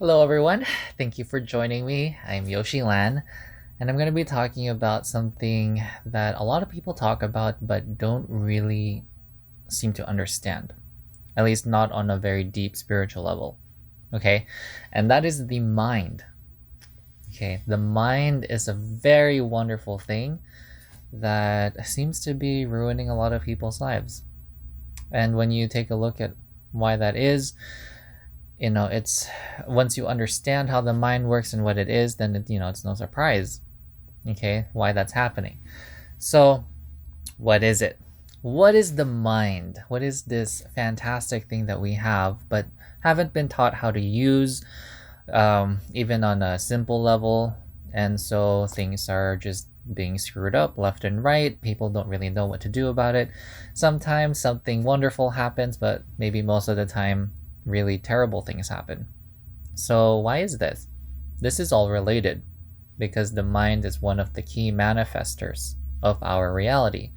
Hello, everyone. Thank you for joining me. I'm Yoshi Lan, and I'm going to be talking about something that a lot of people talk about but don't really seem to understand, at least not on a very deep spiritual level. Okay, and that is the mind. Okay, the mind is a very wonderful thing that seems to be ruining a lot of people's lives. And when you take a look at why that is, it's once you understand how the mind works and what it is, then it's no surprise, okay, why that's happening. So, what is it? What is the mind? What is this fantastic thing that we have but haven't been taught how to use, even on a simple level? And so things are just being screwed up left and right. People don't really know what to do about it. Sometimes something wonderful happens, but maybe most of the time, really terrible things happen. So, why is this? This is all related because the mind is one of the key manifestors of our reality.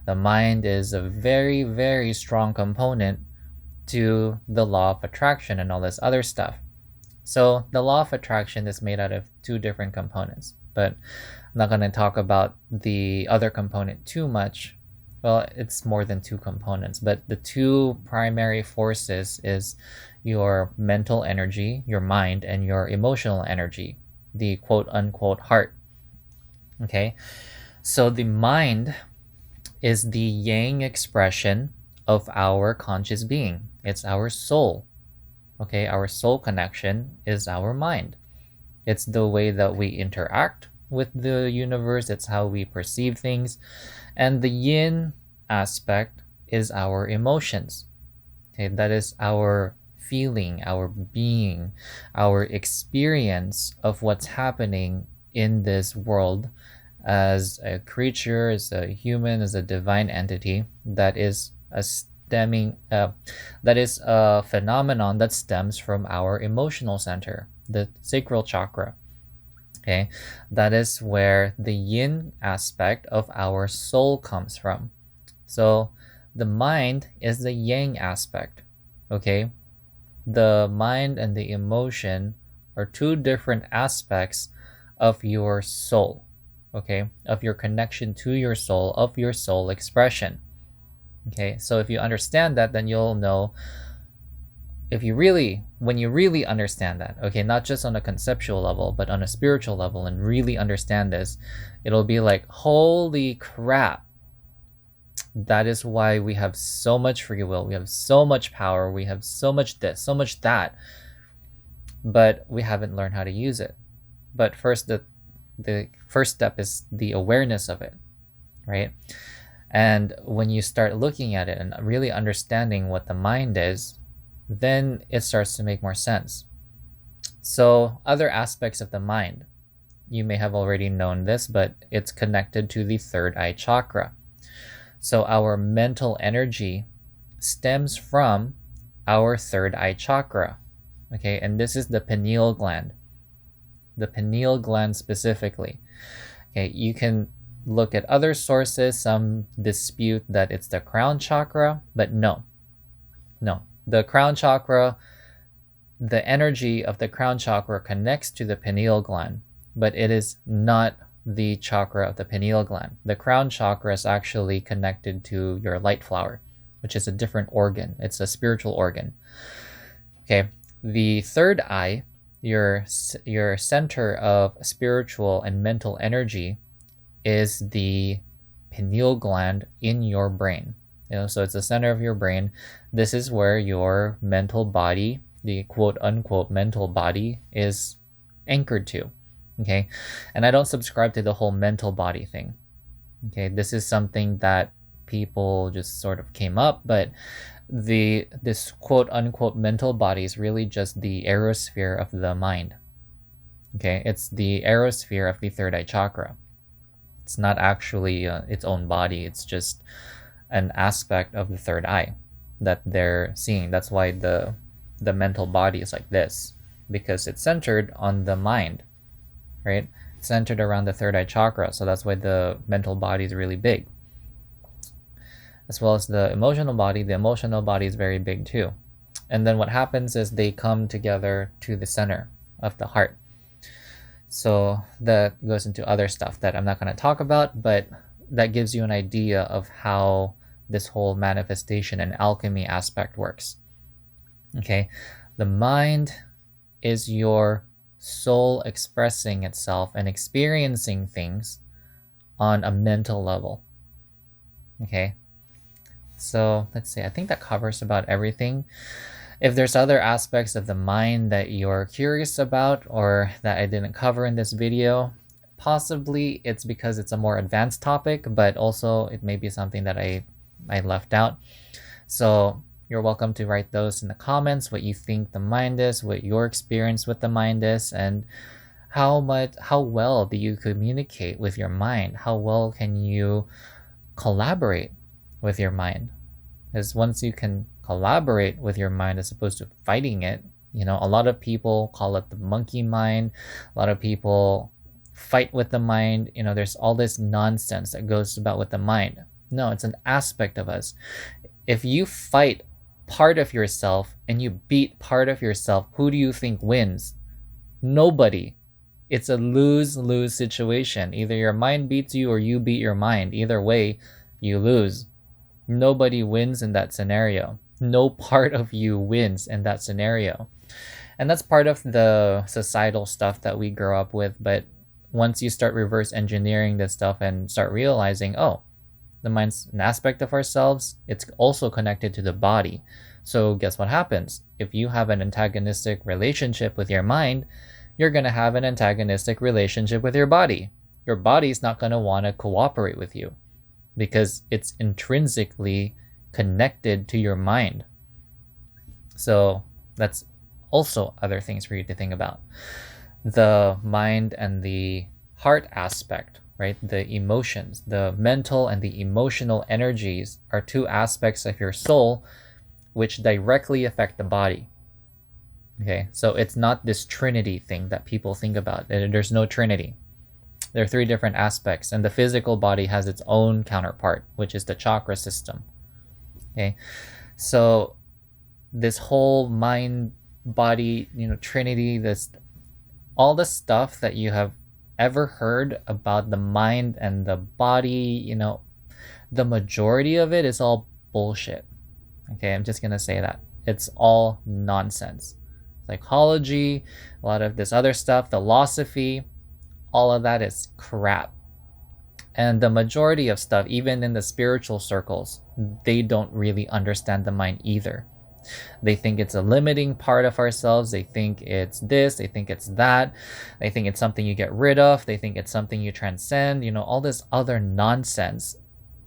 The mind is a very, very strong component to the law of attraction and all this other stuff. So, the law of attraction is made out of two different components, but I'm not going to talk about the other component too much. Well, it's more than two components, but the two primary forces is your mental energy, your mind, and your emotional energy, the quote unquote heart. Okay, so the mind is the yang expression of our conscious being, it's our soul. Okay, our soul connection is our mind. It's the way that we interact with the universe, it's how we perceive things. And the yin aspect is our emotions. Okay, that is our feeling, our being, our experience of what's happening in this world as a creature, as a human, as a divine entity that is that is a phenomenon that stems from our emotional center, the sacral chakra. Okay, that is where the yin aspect of our soul comes from. So the mind is the yang aspect. Okay, the mind and the emotion are two different aspects of your soul. Okay, of your connection to your soul, of your soul expression. Okay, so if you understand that, then you'll know, when you really understand that, okay, not just on a conceptual level, but on a spiritual level, and really understand this, it'll be like, holy crap, that is why we have so much free will, we have so much power, we have so much this, so much that, but we haven't learned how to use it. But first, the first step is the awareness of it, right? And when you start looking at it and really understanding what the mind is, then it starts to make more sense. So, other aspects of the mind, you may have already known this, but it's connected to the third eye chakra. So, our mental energy stems from our third eye chakra. Okay, and this is the pineal gland. The pineal gland specifically. Okay, you can look at other sources. Some dispute that it's the crown chakra, but no. The crown chakra, the energy of the crown chakra connects to the pineal gland, but it is not the chakra of the pineal gland. The crown chakra is actually connected to your light flower, which is a different organ. It's a spiritual organ. Okay, the third eye, your center of spiritual and mental energy, is the pineal gland in your brain. So it's the center of your brain. This is where your mental body, the quote unquote mental body, is anchored to. Okay, and I don't subscribe to the whole mental body thing. Okay, this is something that people just sort of came up, but this quote unquote mental body is really just the aerosphere of the mind. Okay, it's the aerosphere of the third eye chakra. It's not actually its own body. It's just an aspect of the third eye that they're seeing. That's why the mental body is like this, because it's centered on the mind, right? It's centered around the third eye chakra. So that's why the mental body is really big. As well as the emotional body is very big too. And then what happens is they come together to the center of the heart. So that goes into other stuff that I'm not going to talk about, but that gives you an idea of how this whole manifestation and alchemy aspect works. Okay, the mind is your soul expressing itself and experiencing things on a mental level. Okay, so let's see, I think that covers about everything. If there's other aspects of the mind that you're curious about or that I didn't cover in this video, possibly it's because it's a more advanced topic, but also it may be something that I left out. So you're welcome to write those in the comments, what you think the mind is, what your experience with the mind is, and how well do you communicate with your mind? How well can you collaborate with your mind? Because once you can collaborate with your mind as opposed to fighting it, a lot of people call it the monkey mind. A lot of people fight with the mind. There's all this nonsense that goes about with the mind. No, it's an aspect of us. If you fight part of yourself and you beat part of yourself, who do you think wins? Nobody. It's a lose-lose situation. Either your mind beats you or you beat your mind. Either way, you lose. Nobody wins in that scenario. No part of you wins in that scenario. And that's part of the societal stuff that we grow up with. But once you start reverse engineering this stuff and start realizing, oh, the mind's an aspect of ourselves, it's also connected to the body. So guess what happens? If you have an antagonistic relationship with your mind, you're going to have an antagonistic relationship with your body. Your body's not going to want to cooperate with you because it's intrinsically connected to your mind. So that's also other things for you to think about. The mind and the heart aspect, right? The emotions, the mental and the emotional energies are two aspects of your soul which directly affect the body. Okay, so it's not this trinity thing that people think about. There's no trinity. There are three different aspects, and the physical body has its own counterpart, which is the chakra system. Okay, so this whole mind, body, trinity, all the stuff that you have ever heard about the mind and the body, the majority of it is all bullshit. Okay, I'm just gonna say that. It's all nonsense. Psychology, a lot of this other stuff, philosophy, all of that is crap. And the majority of stuff, even in the spiritual circles, they don't really understand the mind either. They think it's a limiting part of ourselves. They think it's this, they think it's that. They think it's something you get rid of. They think it's something you transcend, all this other nonsense.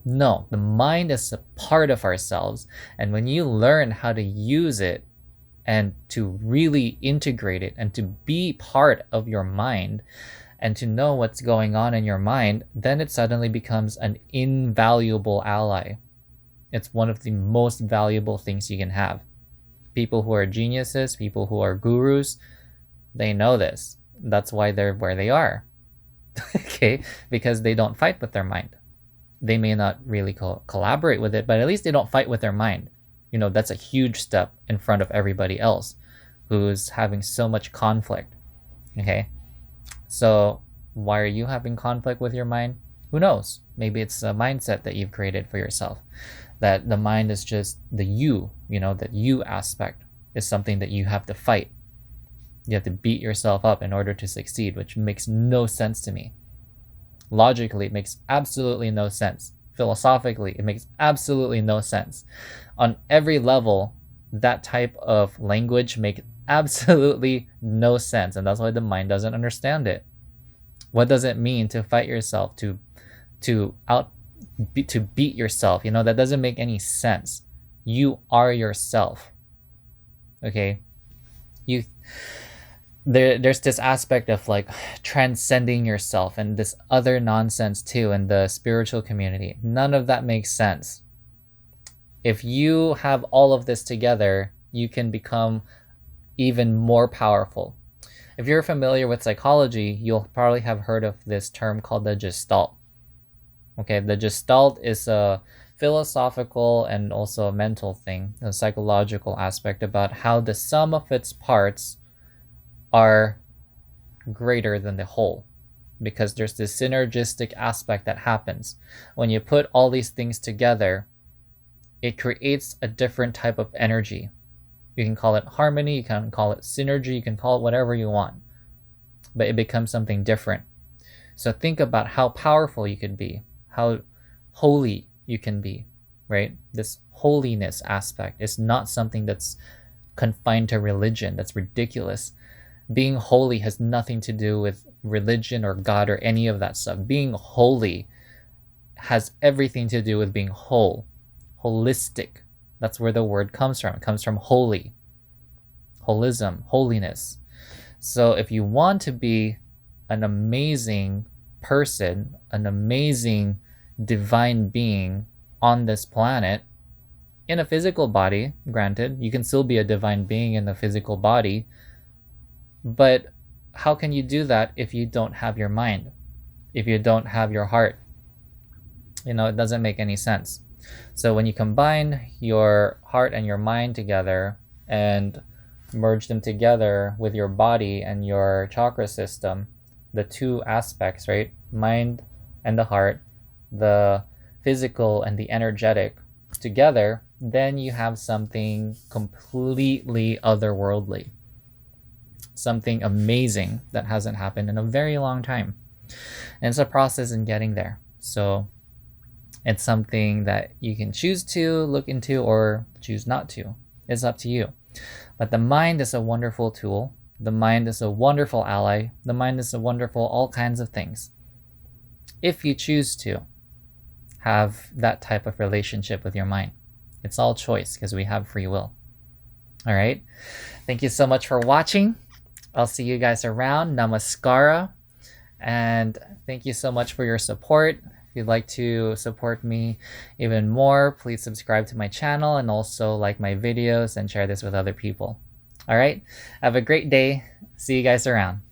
No, the mind is a part of ourselves. And when you learn how to use it and to really integrate it and to be part of your mind and to know what's going on in your mind, then it suddenly becomes an invaluable ally. It's one of the most valuable things you can have. People who are geniuses, people who are gurus, they know this. That's why they're where they are. Okay? Because they don't fight with their mind. They may not really collaborate with it, but at least they don't fight with their mind. That's a huge step in front of everybody else who's having so much conflict. Okay? So why are you having conflict with your mind? Who knows? Maybe it's a mindset that you've created for yourself. That the mind is just the you, that you aspect is something that you have to fight. You have to beat yourself up in order to succeed, which makes no sense to me. Logically, it makes absolutely no sense. Philosophically, it makes absolutely no sense. On every level, that type of language makes absolutely no sense, and that's why the mind doesn't understand it. What does it mean to fight yourself, to beat yourself? That doesn't make any sense. You are yourself. Okay? There's this aspect of transcending yourself and this other nonsense too in the spiritual community. None of that makes sense. If you have all of this together, you can become even more powerful. If you're familiar with psychology, you'll probably have heard of this term called the Gestalt. Okay, the Gestalt is a philosophical and also a mental thing, a psychological aspect about how the sum of its parts are greater than the whole, because there's this synergistic aspect that happens when you put all these things together. It creates a different type of energy. You can call it harmony, you can call it synergy, you can call it whatever you want, but it becomes something different. So think about how powerful you could be, how holy you can be, right? This holiness aspect is not something that's confined to religion. That's ridiculous. Being holy has nothing to do with religion or God or any of that stuff. Being holy has everything to do with being whole, holistic. That's where the word comes from. It comes from holy, holism, holiness. So if you want to be an amazing person, an amazing divine being on this planet, in a physical body, granted, you can still be a divine being in a physical body, but how can you do that if you don't have your mind, if you don't have your heart? It doesn't make any sense. So when you combine your heart and your mind together and merge them together with your body and your chakra system, the two aspects, right? Mind and the heart, the physical and the energetic together, then you have something completely otherworldly, something amazing that hasn't happened in a very long time. And it's a process in getting there. So it's something that you can choose to look into or choose not to. It's up to you. But the mind is a wonderful tool. The mind is a wonderful ally. The mind is a wonderful all kinds of things. If you choose to have that type of relationship with your mind. It's all choice because we have free will. All right. Thank you so much for watching. I'll see you guys around. Namaskara. And thank you so much for your support. If you'd like to support me even more, please subscribe to my channel and also like my videos and share this with other people. All right. Have a great day. See you guys around.